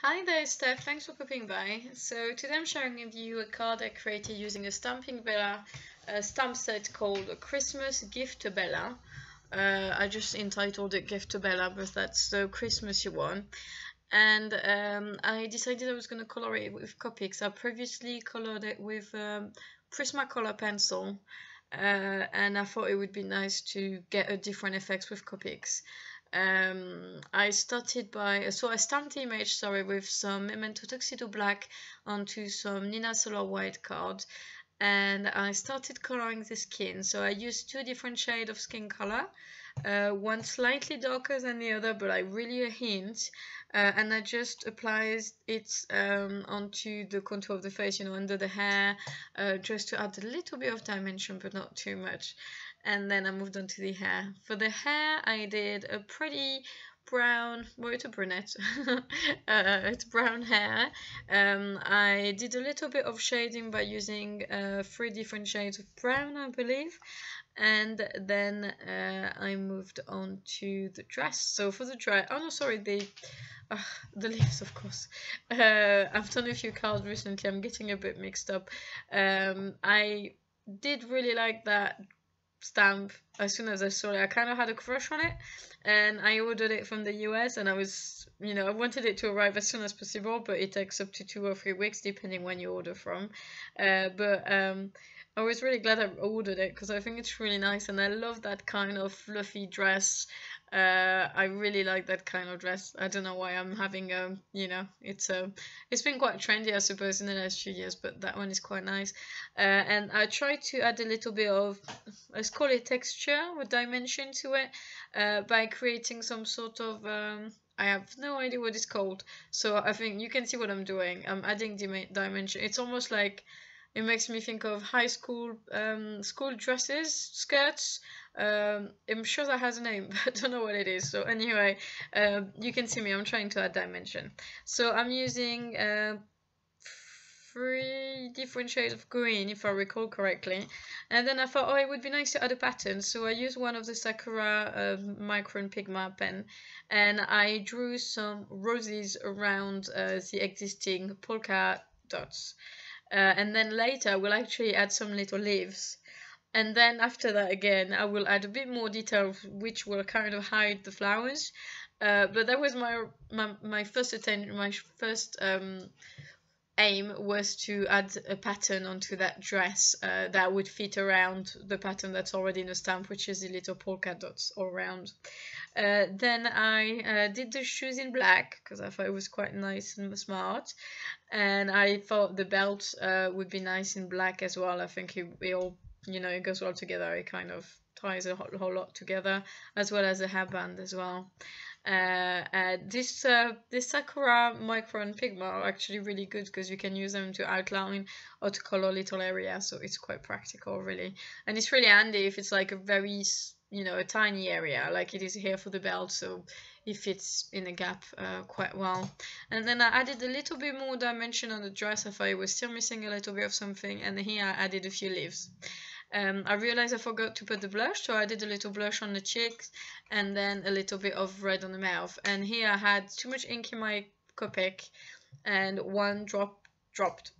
Hi there, Steph. Thanks for popping by. So today I'm sharing with you a card I created using a Stamping Bella stamp set called Christmas GiftAbella. I just entitled it GiftAbella, but that's the Christmassy one. And I decided I was going to color it with Copics. I previously colored it with Prismacolor pencil, and I thought it would be nice to get a different effects with Copics. I started by, so I stamped the image, sorry, with some Memento Tuxedo Black onto some Nina Solar White card, and I started coloring the skin. So I used two different shades of skin color, one slightly darker than the other, but like really a hint, and I just applied it onto the contour of the face, under the hair, just to add a little bit of dimension, but not too much. And then I moved on to the hair. For the hair, I did a pretty brown, well, it's a brunette, it's brown hair. I did a little bit of shading by using three different shades of brown, I believe. And then I moved on to the dress. So for the dress, oh no, sorry, the leaves, of course. I've done a few cards recently. I'm getting a bit mixed up. I did really like that stamp. As soon as I saw it, I kind of had a crush on it, and I ordered it from the US, and I wanted it to arrive as soon as possible, but it takes up to 2 or 3 weeks depending when you order from. But I was really glad I ordered it because I think it's really nice, and I love that kind of fluffy dress. I really like that kind of dress. I don't know why I'm having it's been quite trendy, I suppose, in the last few years, but that one is quite nice. And I tried to add a little bit of, let's call it texture or dimension to it, by creating some sort of I have no idea what it's called. So I think you can see what I'm doing. I'm adding dimension. It's almost like, it makes me think of high school school dresses, skirts. I'm sure that has a name, but I don't know what it is. So anyway, you can see me. I'm trying to add dimension. So I'm using three different shades of green, if I recall correctly. And then I thought, oh, it would be nice to add a pattern. So I used one of the Sakura Micron Pigma pen, and I drew some roses around the existing polka dots. And then later we'll actually add some little leaves, and then after that again I will add a bit more detail which will kind of hide the flowers, but that was my first attention, my first aim was to add a pattern onto that dress that would fit around the pattern that's already in the stamp, which is the little polka dots all around. Then I did the shoes in black because I thought it was quite nice and smart, and I thought the belt would be nice in black as well. I think it all, it goes well together. It kind of ties a whole lot together, as well as a hairband as well. This Sakura Micron Pigma are actually really good because you can use them to outline or to color little areas, so it's quite practical, really. And it's really handy if it's like a very, a tiny area like it is here for the belt, so it fits in a gap quite well. And then I added a little bit more dimension on the dress. I thought it was still missing a little bit of something, and here I added a few leaves. I realized I forgot to put the blush, so I did a little blush on the cheeks and then a little bit of red on the mouth. And here I had too much ink in my Copic, and one dropped.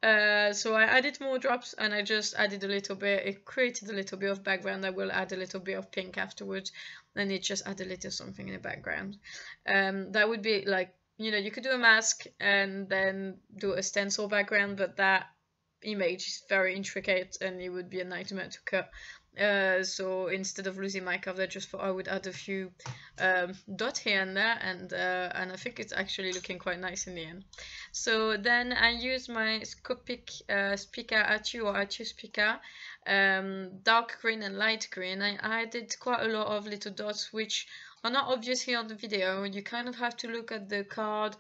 So I added more drops, and I just added a little bit. It created a little bit of background. I will add a little bit of pink afterwards, and it just added a little something in the background. That would be like, you could do a mask and then do a stencil background, but that image is very intricate and it would be a nightmare to cut. So instead of losing my cover, I just thought I would add a few dots here and there, and I think it's actually looking quite nice in the end. So then I used my Copic speaker Atu or Atu speaker, dark green and light green. I did quite a lot of little dots which are not obvious here on the video. You kind of have to look at the card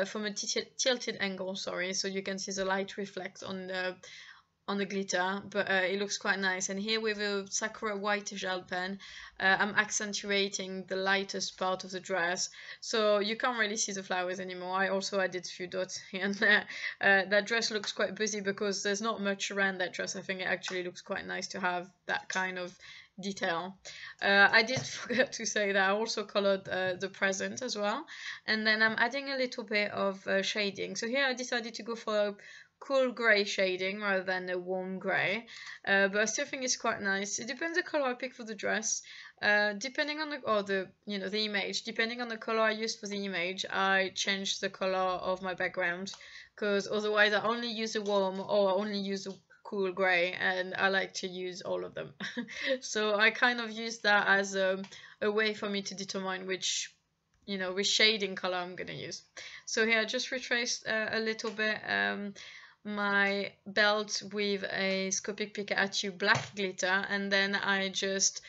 from a tilted angle, sorry, so you can see the light reflect on the glitter, but it looks quite nice. And here with a Sakura white gel pen, I'm accentuating the lightest part of the dress, so you can't really see the flowers anymore. I also added a few dots here and there. That dress looks quite busy because there's not much around that dress. I think it actually looks quite nice to have that kind of detail. I did forget to say that I also colored the present as well, and then I'm adding a little bit of shading. So here I decided to go for a cool grey shading rather than a warm grey, but I still think it's quite nice. It depends the color I pick for the dress. Depending on the image, depending on the color I use for the image, I change the color of my background, because otherwise I only use a warm or I only use a cool grey, and I like to use all of them. So I kind of use that as a way for me to determine which shading color I'm gonna use. So here I just retraced a little bit my belt with a Copic Pikachu black glitter, and then I just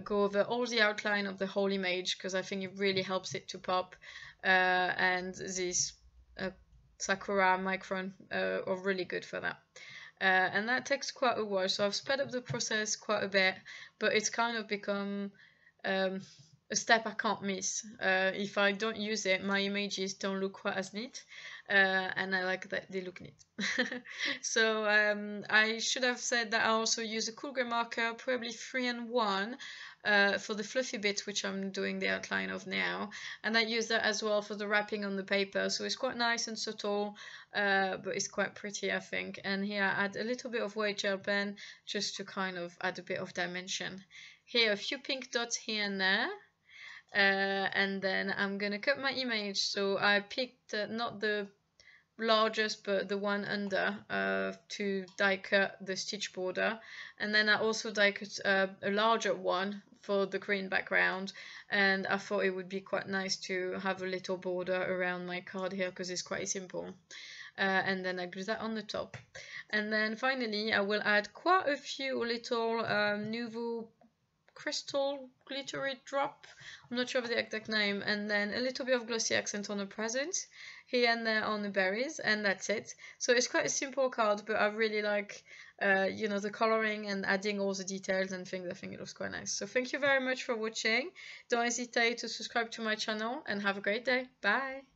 go over all the outline of the whole image, because I think it really helps it to pop, and this Sakura micron are really good for that. And that takes quite a while, so I've sped up the process quite a bit, but it's kind of become a step I can't miss. If I don't use it, my images don't look quite as neat, and I like that they look neat. So I should have said that I also use a cool grey marker, probably 3-in-1, for the fluffy bits, which I'm doing the outline of now, and I use that as well for the wrapping on the paper, so it's quite nice and subtle, but it's quite pretty, I think. And here I add a little bit of white gel pen just to kind of add a bit of dimension. Here a few pink dots here and there, and then I'm gonna cut my image. So I picked not the largest but the one under to die cut the stitch border, and then I also die cut a larger one for the green background, and I thought it would be quite nice to have a little border around my card here because it's quite simple. And then I glue that on the top, and then finally I will add quite a few little Nouveau crystal glittery drop, I'm not sure of the exact name, and then a little bit of glossy accent on the present here and there on the berries, and that's it. So it's quite a simple card, but I really like the coloring and adding all the details and things. I think it looks quite nice. So thank you very much for watching. Don't hesitate to subscribe to my channel, and have a great day. Bye.